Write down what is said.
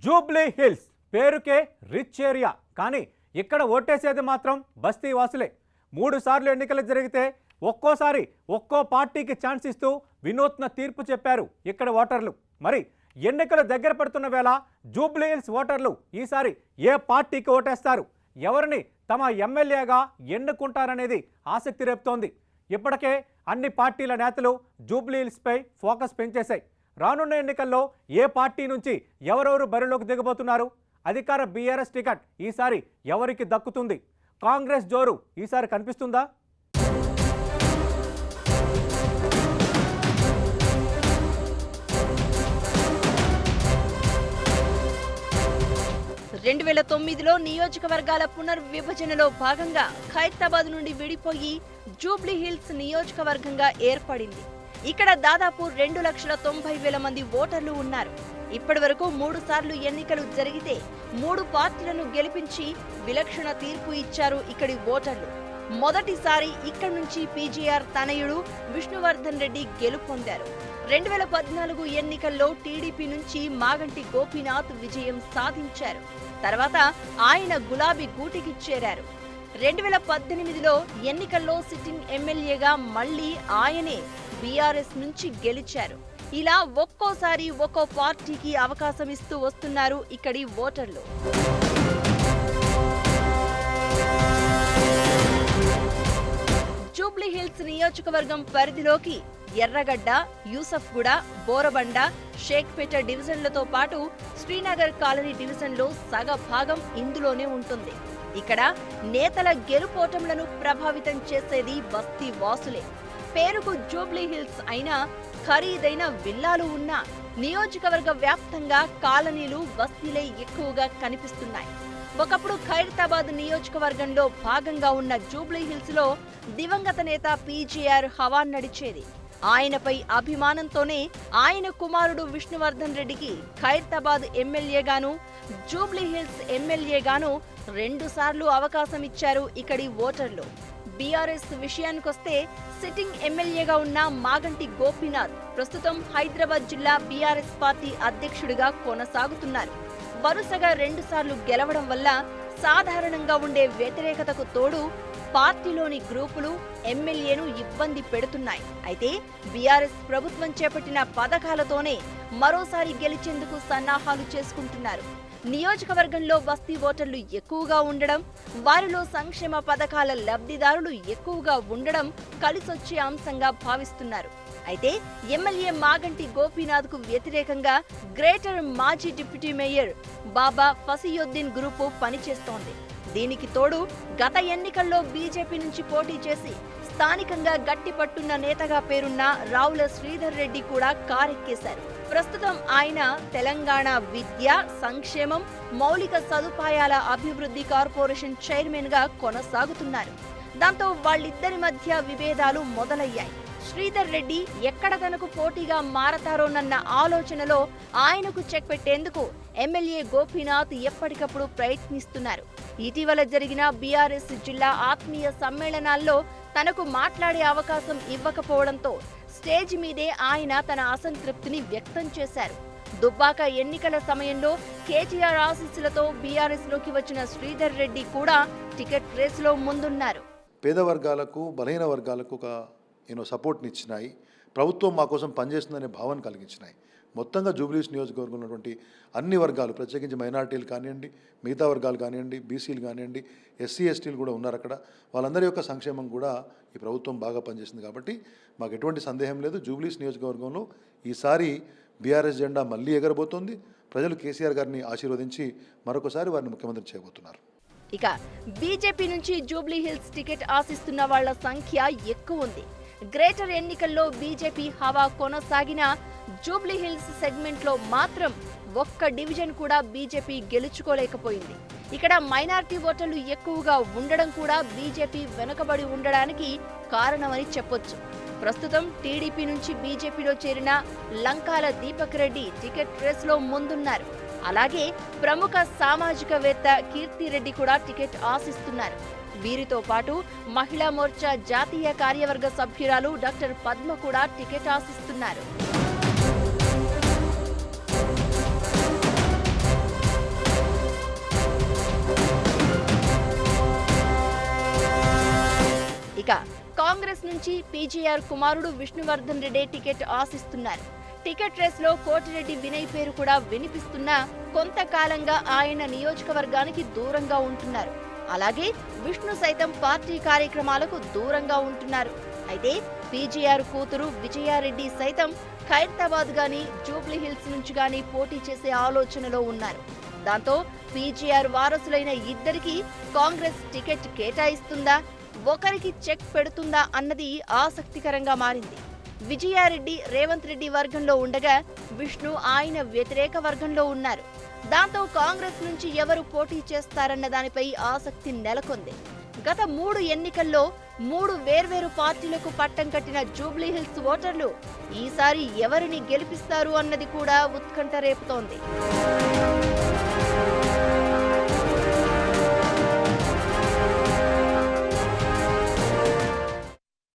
Jubilee hills పేరుకే rich area, కానీ ఇక్కడ ఓటేసేది మాత్రం బస్తీ వాసులే. 3 సార్లు ఎన్నికలు జరిగితే ఒక్కోసారి ఒక్కో పార్టీకి ఛాన్స్ ఇస్తూ వినూత్న తీర్పు చెప్పారు ఇక్కడ ఓటర్లు. మరి ఎన్నికలు దగ్గర పడుతున్న వేళ జూబ్లీ హిల్స్ ఓటర్లు ఈసారి ఏ పార్టీకి ఓటేస్తారు, ఎవరిని తమ ఎమ్మెల్యేగా ఎన్నుకుంటారనేది ఆసక్తి రేపుతోంది. ఇప్పటికే అన్ని పార్టీల నేతలు జూబ్లీ హిల్స్పై ఫోకస్ పెంచేశాయి. రానున్న ఎన్నికల్లో ఏ పార్టీ నుంచి ఎవరెవరు బరిలోకి దిగబోతున్నారు, అధికార బీఆర్ఎస్ టికెట్ ఈసారి ఎవరికి దక్కుతుంది, కాంగ్రెస్ జోరు ఈసారి కనిపిస్తుందా? రెండు 2009లో నియోజకవర్గాల పునర్విభజనలో భాగంగా ఖైరతాబాద్ నుండి విడిపోయి జూబ్లీ హిల్స్ నియోజకవర్గంగా ఏర్పడింది. ఇక్కడ దాదాపు 2,90,000 మంది ఓటర్లు ఉన్నారు. ఇప్పటి వరకు 3 సార్లు ఎన్నికలు జరిగితే 3 పార్టీలను గెలిపించి విలక్షణ తీర్పు ఇచ్చారు ఇక్కడి ఓటర్లు. మొదటిసారి ఇక్కడి నుంచి పీజీఆర్ తనయుడు విష్ణువర్ధన్ రెడ్డి గెలుపొందారు. 2014 ఎన్నికల్లో టీడీపీ నుంచి మాగంటి గోపీనాథ్ విజయం సాధించారు. తర్వాత ఆయన గులాబీ గూటికి చేరారు. 2018లో ఎన్నికల్లో సిట్టింగ్ ఎమ్మెల్యేగా మళ్లీ ఆయనే బీఆర్ఎస్ నుంచి గెలిచారు. ఇలా ఒక్కోసారి ఒక్కో పార్టీకి అవకాశం ఇస్తూ వస్తున్నారు ఇక్కడి ఓటర్లు. జూబ్లీ హిల్స్ నియోజకవర్గం పరిధిలోకి ఎర్రగడ్డ, యూసఫ్గూడ, బోరబండ, షేక్పేట డివిజన్లతో పాటు శ్రీనగర్ కాలనీ డివిజన్లో సగ భాగం ఇందులోనే ఉంటుంది. ఇక్కడ నేతల గెలుపోటములను ప్రభావితం చేసేది బస్తీ వాసులే. పేరుకు జూబ్లీ హిల్స్ అయినా ఖరీదైన విల్లాలు ఉన్నా నియోజకవర్గ వ్యాప్తంగా కాలనీలు, బస్తీలే ఎక్కువగా కనిపిస్తున్నాయి. ఒకప్పుడు ఖైరతాబాద్ నియోజకవర్గంలో భాగంగా ఉన్న జూబ్లీ హిల్స్ లో దివంగత నేత పీజీఆర్ హవా నడిచేది. ఆయనపై అభిమానంతోనే ఆయన కుమారుడు విష్ణువర్ధన్ రెడ్డికి ఖైరతాబాద్ ఎమ్మెల్యేగాను, జూబ్లీ హిల్స్ ఎమ్మెల్యేగాను 2 సార్లు అవకాశం ఇచ్చారు ఇక్కడి ఓటర్లు. బీఆర్ఎస్ విషయానికొస్తే సిట్టింగ్ ఎమ్మెల్యేగా ఉన్న మాగంటి గోపీనాథ్ ప్రస్తుతం హైదరాబాద్ జిల్లా బీఆర్ఎస్ పార్టీ అధ్యక్షుడిగా కొనసాగుతున్నారు. వరుసగా 2 సార్లు గెలవడం వల్ల సాధారణంగా ఉండే వ్యతిరేకతకు తోడు పార్టీలోని గ్రూపులు ఎమ్మెల్యేను ఇబ్బంది పెడుతున్నాయి. అయితే బీఆర్ఎస్ ప్రభుత్వం చేపట్టిన పథకాలతోనే మరోసారి గెలిచేందుకు సన్నాహాలు చేసుకుంటున్నారు. నియోజకవర్గంలో బస్తీ ఓటర్లు ఎక్కువగా ఉండడం, వారిలో సంక్షేమ పథకాల లబ్ధిదారులు ఎక్కువగా ఉండడం కలిసొచ్చే అంశంగా భావిస్తున్నారు. అయితే ఎమ్మెల్యే మాగంటి గోపీనాథ్ కు వ్యతిరేకంగా గ్రేటర్ మాజీ డిప్యూటీ మేయర్ బాబా ఫసియుద్దీన్ గ్రూపు పనిచేస్తోంది. దీనికి తోడు గత ఎన్నికల్లో బీజేపీ నుంచి పోటీ చేసి స్థానికంగా గట్టి పట్టున్న నేతగా పేరున్న రావుల శ్రీధర్ రెడ్డి కూడా కారెక్కేశారు. ప్రస్తుతం ఆయన తెలంగాణ విద్య, సంక్షేమం, మౌలిక సదుపాయాల అభివృద్ధి కార్పొరేషన్ చైర్మన్ గా కొనసాగుతున్నారు. దాంతో వాళ్ళిద్దరి మధ్య విభేదాలు మొదలయ్యాయి. శ్రీధర్ రెడ్డి ఎక్కడ తనకు పోటీగా మారతారోనన్న ఆలోచనలో ఆయనకు చెక్ పెట్టేందుకు ఎమ్మెల్యే గోపీనాథ్ ఎప్పటికప్పుడు ప్రయత్నిస్తున్నారు. ఇటీవల జరిగిన బీఆర్ఎస్ జిల్లా ఆత్మీయ సమ్మేళనాల్లో తనకు మాట్లాడే అవకాశం ఇవ్వకపోవడంతో స్టేజ్ మీదే ఆయన తన అసంతృప్తిని వ్యక్తం చేశారు. దుబ్బాక ఎన్నికల సమయంలో కేటీఆర్ ఆశీస్సులతో బీఆర్ఎస్ లోకి వచ్చిన శ్రీధర్ రెడ్డి కూడా టికెట్ రేసులో ముందున్నారు. పేద వర్గాలకు, బలహీన వర్గాలకు సపోర్ట్ని ఇచ్చినాయి. ప్రభుత్వం మా కోసం పనిచేస్తుందనే భావన కలిగించినాయి. మొత్తంగా జూబ్లీ హిల్స్ నియోజకవర్గంలో ఉన్నటువంటి అన్ని వర్గాలు, ప్రత్యేకించి మైనార్టీలు కానివ్వండి, మిగతా వర్గాలు కానివ్వండి, బీసీలు కానివ్వండి, ఎస్సీ ఎస్టీలు కూడా ఉన్నారు అక్కడ. వాళ్ళందరి యొక్క సంక్షేమం కూడా ఈ ప్రభుత్వం బాగా పనిచేస్తుంది. కాబట్టి మాకు ఎటువంటి సందేహం లేదు, జూబ్లీ హిల్స్ నియోజకవర్గంలో ఈసారి బీఆర్ఎస్ జెండా మళ్ళీ ఎగరబోతోంది. ప్రజలు కేసీఆర్ గారిని ఆశీర్వదించి మరొకసారి వారిని ముఖ్యమంత్రి చేయబోతున్నారు. ఇక బీజేపీ నుంచి జూబ్లీ హిల్స్ టికెట్ ఆశిస్తున్న వాళ్ల సంఖ్య ఎక్కువ ఉంది. గ్రేటర్ ఎన్నికల్లో బీజేపీ హవా కొనసాగిన జూబ్లీ హిల్స్ సెగ్మెంట్ లో మాత్రం ఒక్క డివిజన్ కూడా బీజేపీ గెలుచుకోలేకపోయింది. ఇక్కడ మైనారిటీ ఓటర్లు ఎక్కువగా ఉండడం కూడా బీజేపీ వెనుకబడి ఉండడానికి కారణమని చెప్పొచ్చు. ప్రస్తుతం టీడీపీ నుంచి బీజేపీలో చేరిన లంకాల దీపక్ రెడ్డి టికెట్ రేసులో ముందున్నారు. అలాగే ప్రముఖ సామాజికవేత్త కీర్తిరెడ్డి కూడా టికెట్ ఆశిస్తున్నారు. వీరితో పాటు మహిళా మోర్చా జాతీయ కార్యవర్గ సభ్యురాలు డాక్టర్ పద్మ కూడా టికెట్ ఆశిస్తున్నారు. నుంచి పీజీఆర్ కుమారుడు విష్ణువర్ధన్ రెడ్డి టికెట్ ఆశిస్తున్నారు. టికెట్ రేస్లో కోటిరెడ్డి వినయ్ పేరు కూడా వినిపిస్తున్నా కొంతకాలంగా ఆయన నియోజకవర్గానికి దూరంగా ఉంటున్నారు. అలాగే విష్ణు సైతం పార్టీ కార్యక్రమాలకు దూరంగా ఉంటున్నారు. అయితే పీజీఆర్ కూతురు విజయారెడ్డి సైతం ఖైరతాబాద్ గాని జూబ్లీ హిల్స్ నుంచి గాని పోటీ చేసే ఆలోచనలో ఉన్నారు. దాంతో పీజీఆర్ వారసులైన ఇద్దరికి కాంగ్రెస్ టికెట్ కేటాయిస్తుందా, ఒకరికి చెక్ పెడుతుందా అన్నది ఆసక్తికరంగా మారింది. విజయారెడ్డి రేవంత్ రెడ్డి వర్గంలో ఉండగా విష్ణు ఆయన వ్యతిరేక వర్గంలో ఉన్నారు. దాంతో కాంగ్రెస్ నుంచి ఎవరు పోటీ చేస్తారన్న దానిపై ఆసక్తి నెలకొంది. గత 3 ఎన్నికల్లో 3 వేర్వేరు పార్టీలకు పట్టం కట్టిన జూబ్లీ హిల్స్ ఓటర్లు ఈసారి ఎవరిని గెలిపిస్తారు అన్నది కూడా ఉత్కంఠ రేపుతోంది.